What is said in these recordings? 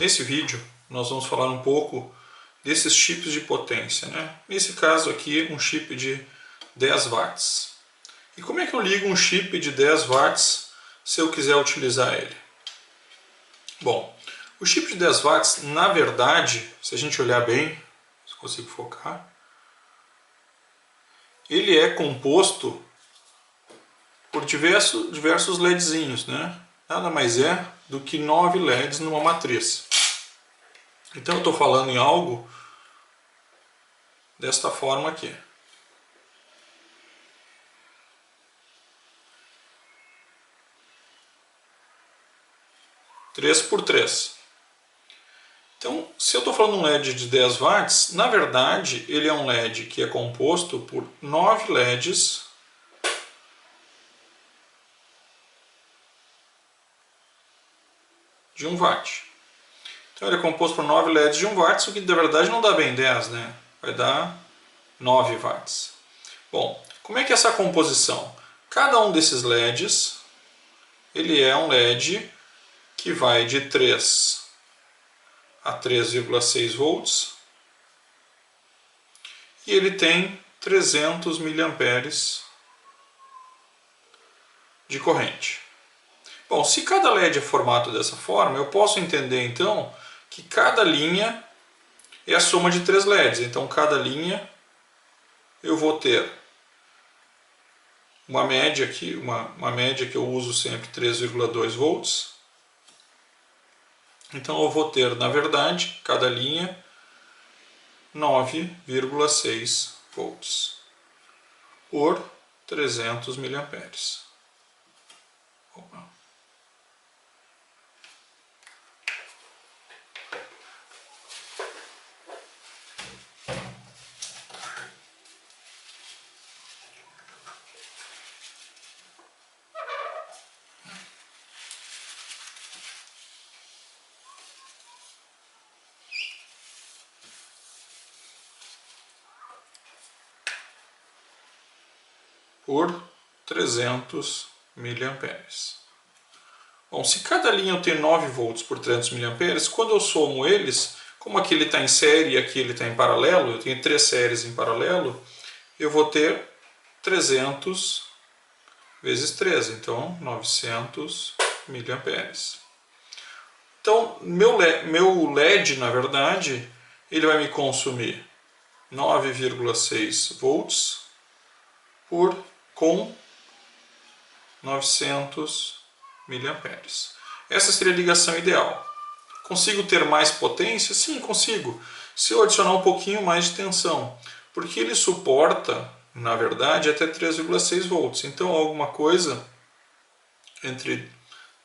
Nesse vídeo nós vamos falar um pouco desses chips de potência, né? Nesse caso aqui, um chip de 10 watts. E como é que eu ligo um chip de 10 watts se eu quiser utilizar ele? Bom, o chip de 10 watts, na verdade, se a gente olhar bem, se consigo focar, ele é composto por diversos LEDzinhos, né? Nada mais é do que 9 LEDs numa matriz. Então eu estou falando em algo desta forma aqui. Três por 3. Então, se eu estou falando de um LED de 10 watts, na verdade ele é um LED que é composto por 9 LEDs de 1 watt. Então ele é composto por 9 LEDs de 1 watts, o que na verdade não dá bem 10, né? Vai dar 9 watts. Bom, como é que é essa composição? Cada um desses LEDs, ele é um LED que vai de 3 a 3,6 volts e ele tem 300 miliamperes de corrente. Bom, se cada LED é formado dessa forma, eu posso entender então que cada linha é a soma de 3 LEDs. Então cada linha eu vou ter uma média aqui, uma média que eu uso sempre 3,2 volts. Então eu vou ter, na verdade, cada linha 9,6 volts por 300 miliamperes. Por 300 miliamperes. Bom, se cada linha eu tenho 9 volts por 300 miliamperes, quando eu somo eles, como aqui ele está em série e aqui ele está em paralelo, eu tenho 3 séries em paralelo, eu vou ter 300 vezes 3, então 900 miliamperes. Então, meu LED, na verdade, ele vai me consumir 9,6 volts com 900 miliamperes. Essa seria a ligação ideal. Consigo ter mais potência? Sim, consigo. Se eu adicionar um pouquinho mais de tensão, porque ele suporta, na verdade, até 3,6 volts. Então, alguma coisa entre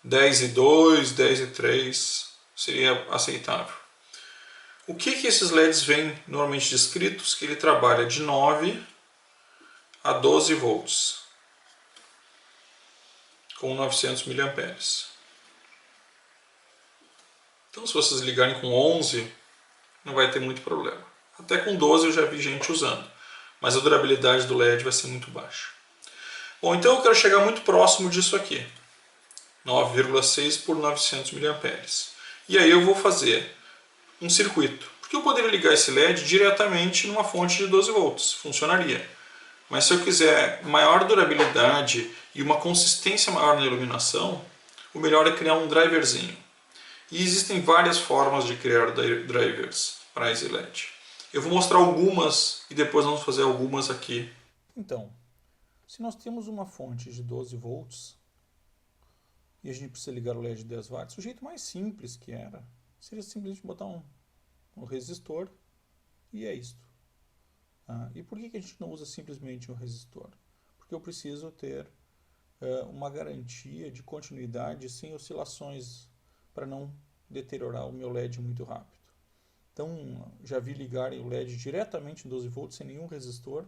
10 e 2, 10 e 3 seria aceitável. O que esses LEDs vêm normalmente descritos? Que ele trabalha de 9 a 12 volts com 900 miliamperes. Então, se vocês ligarem com 11, não vai ter muito problema. Até com 12 eu já vi gente usando, mas a durabilidade do LED vai ser muito baixa. Bom, então eu quero chegar muito próximo disso aqui, 9,6 por 900 miliamperes. E aí eu vou fazer um circuito, porque eu poderia ligar esse LED diretamente numa fonte de 12 volts, funcionaria. Mas se eu quiser maior durabilidade e uma consistência maior na iluminação, o melhor é criar um driverzinho. E existem várias formas de criar drivers para esse LED. Eu vou mostrar algumas e depois vamos fazer algumas aqui. Então, se nós temos uma fonte de 12 volts e a gente precisa ligar o LED de 10 watts, o jeito mais simples que era seria simplesmente botar um resistor e é isto. E por que a gente não usa simplesmente um resistor? Porque eu preciso ter uma garantia de continuidade sem oscilações para não deteriorar o meu LED muito rápido. Então, já vi ligarem o LED diretamente em 12 volts sem nenhum resistor.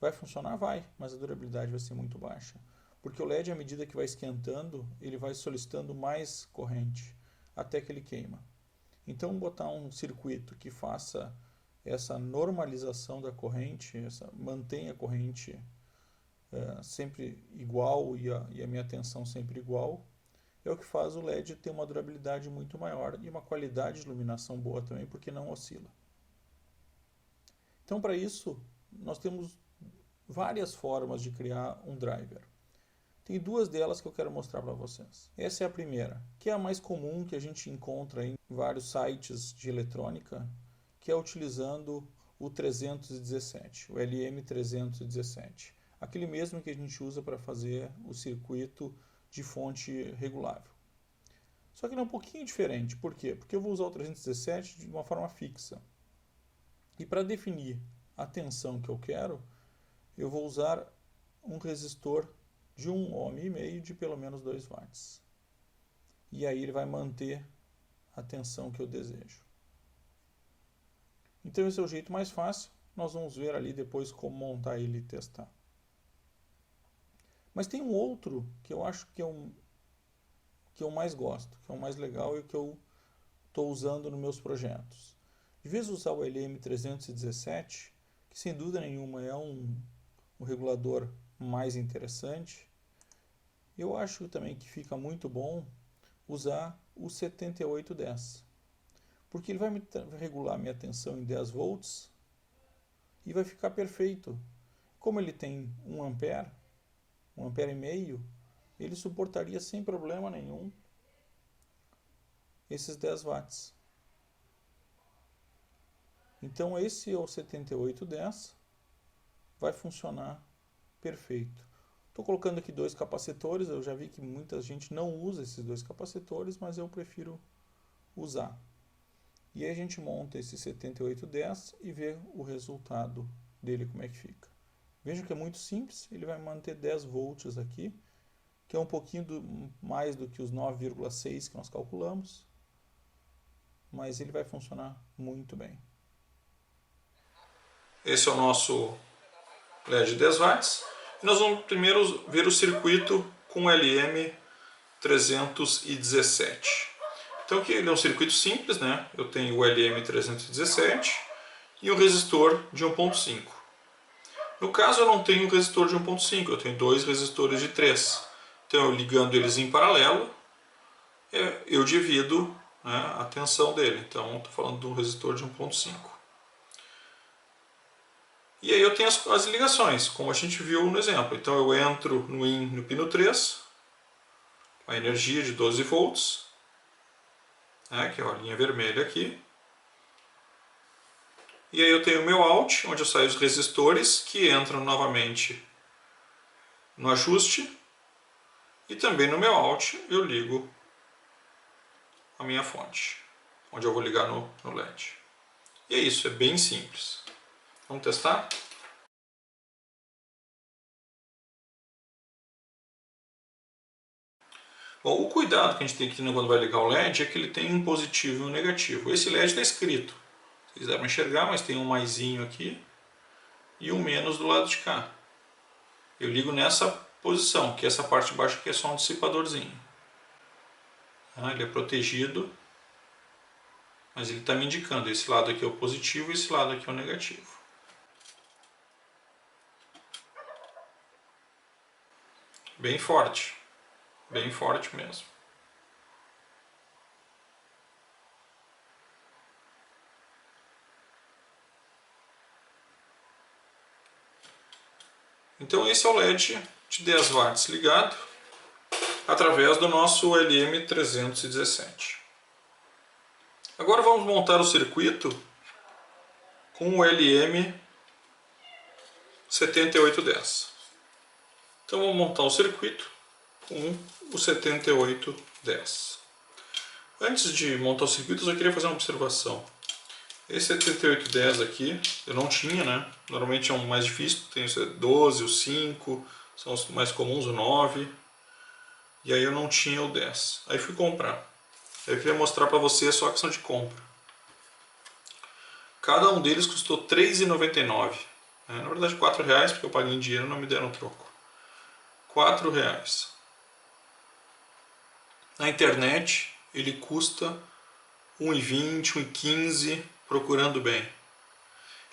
Vai funcionar? Vai, mas a durabilidade vai ser muito baixa. Porque o LED, à medida que vai esquentando, ele vai solicitando mais corrente até que ele queima. Então, botar um circuito que faça essa normalização da corrente, mantenha a corrente sempre igual e a minha tensão sempre igual, é o que faz o LED ter uma durabilidade muito maior e uma qualidade de iluminação boa também, porque não oscila. Então, para isso, nós temos várias formas de criar um driver. Tem duas delas que eu quero mostrar para vocês. Essa é a primeira, que é a mais comum que a gente encontra em vários sites de eletrônica, que é utilizando o 317, o LM317. Aquele mesmo que a gente usa para fazer o circuito de fonte regulável. Só que ele é um pouquinho diferente. Por quê? Porque eu vou usar o 317 de uma forma fixa. E para definir a tensão que eu quero, eu vou usar um resistor de 1,5 ohm de pelo menos 2 watts. E aí ele vai manter a tensão que eu desejo. Então esse é o jeito mais fácil. Nós vamos ver ali depois como montar ele e testar. Mas tem um outro que eu acho que eu mais gosto, que é o mais legal e que eu estou usando nos meus projetos. De vez em usar o LM317, que sem dúvida nenhuma é um regulador mais interessante, eu acho também que fica muito bom usar o 7810, porque ele vai regular minha tensão em 10 volts e vai ficar perfeito. Como ele tem 1 ampere, 1 ampere e meio, ele suportaria sem problema nenhum esses 10 watts. Então esse é o 7810, vai funcionar perfeito. Estou colocando aqui dois capacitores, eu já vi que muita gente não usa esses dois capacitores, mas eu prefiro usar. E aí a gente monta esse 7810 e vê o resultado dele, como é que fica. Vejam que é muito simples, ele vai manter 10 volts aqui, que é um pouquinho mais do que os 9,6 que nós calculamos, mas ele vai funcionar muito bem. Esse é o nosso LED 10 watts. E nós vamos primeiro ver o circuito com LM317. Então aqui ele é um circuito simples, né? Eu tenho o LM317 e o resistor de 1.5. No caso eu não tenho um resistor de 1.5, eu tenho dois resistores de 3. Então eu ligando eles em paralelo, eu divido, né, a tensão dele. Então estou falando de um resistor de 1.5. E aí eu tenho as ligações, como a gente viu no exemplo. Então eu entro no pino 3, a energia de 12 volts, né, que é a linha vermelha aqui. E aí eu tenho o meu out, onde eu saio os resistores, que entram novamente no ajuste. E também no meu out eu ligo a minha fonte, onde eu vou ligar no LED. E é isso, é bem simples. Vamos testar? Bom, o cuidado que a gente tem que ter quando vai ligar o LED é que ele tem um positivo e um negativo. Esse LED está escrito, vocês devem enxergar, mas tem um maisinho aqui e um menos do lado de cá. Eu ligo nessa posição, que essa parte de baixo aqui é só um dissipadorzinho. Ele é protegido, mas ele está me indicando, esse lado aqui é o positivo e esse lado aqui é o negativo. Bem forte mesmo. Então esse é o LED de 10 watts ligado através do nosso LM317. Agora vamos montar o circuito com o LM7810. Então vamos montar o circuito com o 7810. Antes de montar o circuito, eu só queria fazer uma observação. Esse 7810 aqui, eu não tinha, né? Normalmente é um mais difícil, tem o 12, o 5, são os mais comuns, o 9. E aí eu não tinha o 10. Aí fui comprar. Eu queria mostrar para vocês só a questão de compra. Cada um deles custou R$ 3,99. Na verdade R$ 4,00, porque eu paguei em dinheiro e não me deram troco. R$ 4,00. Na internet ele custa R$ 1,20, R$ 1,15, procurando bem.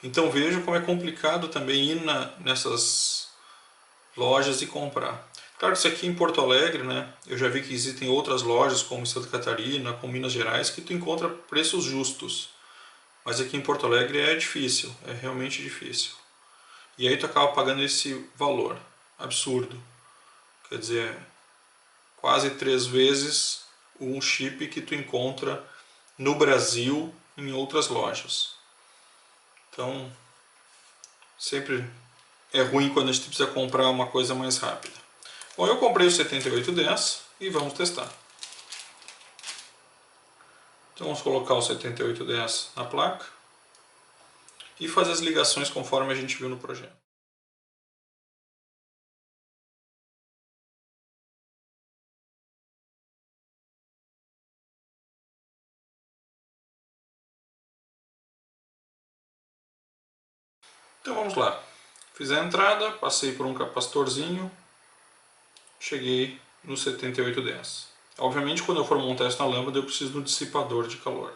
Então veja como é complicado também ir nessas lojas e comprar. Claro, isso aqui em Porto Alegre, né? Eu já vi que existem outras lojas, como em Santa Catarina, como Minas Gerais, que tu encontra preços justos. Mas aqui em Porto Alegre é difícil, é realmente difícil. E aí tu acaba pagando esse valor absurdo. Quer dizer, quase 3 vezes um chip que tu encontra no Brasil em outras lojas. Então, sempre é ruim quando a gente precisa comprar uma coisa mais rápida. Bom, eu comprei o 7810 e vamos testar. Então vamos colocar o 7810 na placa e fazer as ligações conforme a gente viu no projeto. Então vamos lá. Fiz a entrada, passei por um capacitorzinho, cheguei no 7810. Obviamente, quando eu for montar essa lâmpada, eu preciso de um dissipador de calor.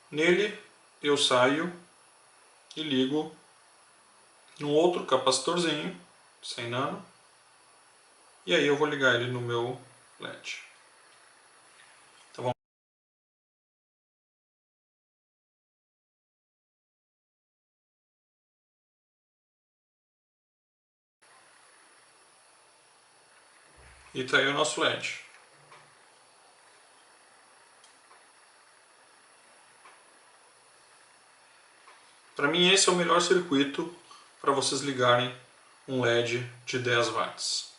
Nele, eu saio e ligo num outro capacitorzinho, 100 nano, e aí eu vou ligar ele no meu LED. Então vamos. E está aí o nosso LED. Para mim esse é o melhor circuito para vocês ligarem um LED de 10 watts.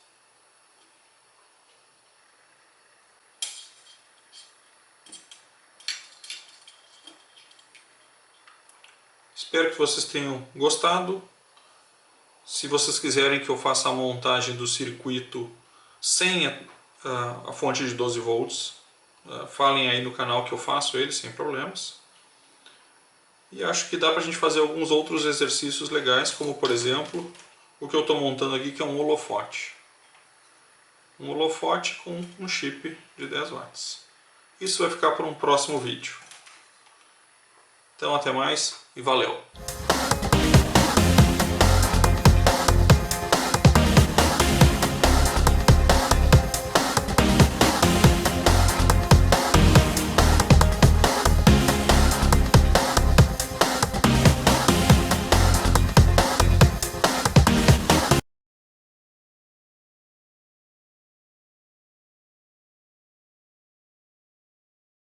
Espero que vocês tenham gostado. Se vocês quiserem que eu faça a montagem do circuito sem a fonte de 12 volts, falem aí no canal que eu faço ele sem problemas. E acho que dá para a gente fazer alguns outros exercícios legais, como por exemplo, o que eu estou montando aqui, que é um holofote. Um holofote com um chip de 10 watts. Isso vai ficar para um próximo vídeo. Então até mais e valeu!